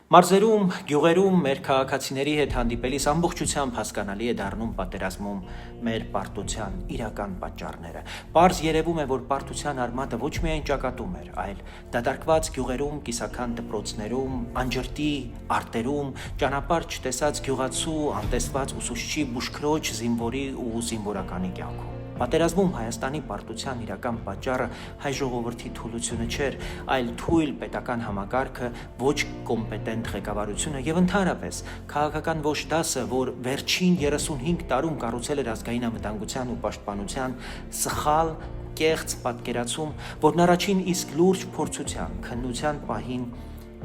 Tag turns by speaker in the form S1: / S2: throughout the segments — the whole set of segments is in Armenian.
S1: Մարզերում, գյուղերում մեր քաղաքացիների հետ հանդիպելիս ամբողջությամբ հասկանալի է դառնում պատերազմում մեր պարտության իրական պատճառները։ Պարզ երևում է, որ պարտության արմատը ոչ միայն ճակատում էր, այլ դատարկված գյուղերում, կիսաքան դպրոցներում, անջրտի արտերում, ճանապարհ չտեսած գյուղացու, անտեսված ուսուցչի, բուժքրոջ, զինվորի ու զինվորականի կյանքում։ Պատերազմում Հայաստանի պարտության իրական պատճառը հայ ժողովրդի թուլությունը չէր, այլ թույլ պետական համակարգը, ոչ կոմպետենտ ղեկավարությունը եւ ընդհանրապես քաղաքական ոչ դասը, որ վերջին 35 տարում կառուցել էր ազգային անվտանգության ու պաշտպանության սխալ, կեղծ պատկերացում, որն առաջին իսկ լուրջ փորձության, քննության պահին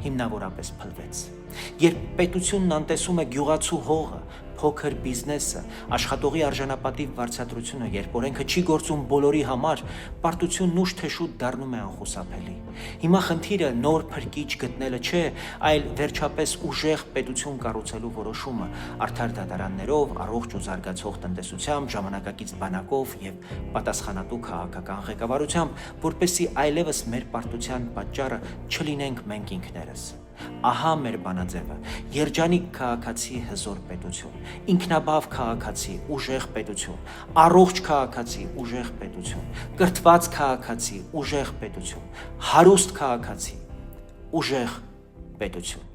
S1: հիմնավորապես փլվեց։ Երբ պետությունն անտեսում է գյուղացու հողը, փոքր բիզնեսը, աշխատողի արժանապատիվ վարձատրությունը, երբ օրենքը չի գործում բոլորի համար, պարտությունն ուշ թե շուտ դառնում է անխուսափելի։ Հիմա խնդիրը նոր փրկիչ գտնելը չէ, այլ վերջապես ուժեղ պետություն կառուցելու որոշումը, արդար դատարաններով, առողջ ու զարգացող տնտեսությամբ, ժամանակակից բանակով եւ պատասխանատու քաղաքական ղեկավարությամբ, որպեսզի այլևս մեր պարտության պատճառը չլինենք մենք ինքներս։ Ահա մեր բանաձևը՝ երջանիկ քաղաքացի հզոր պետություն, ինքնաբավ քաղաքացի ուժեղ պետություն, առողջ քաղաքացի ուժեղ պետություն, կրթված քաղաքացի ուժեղ պետություն, հարուստ քաղաքացի ուժեղ պետություն։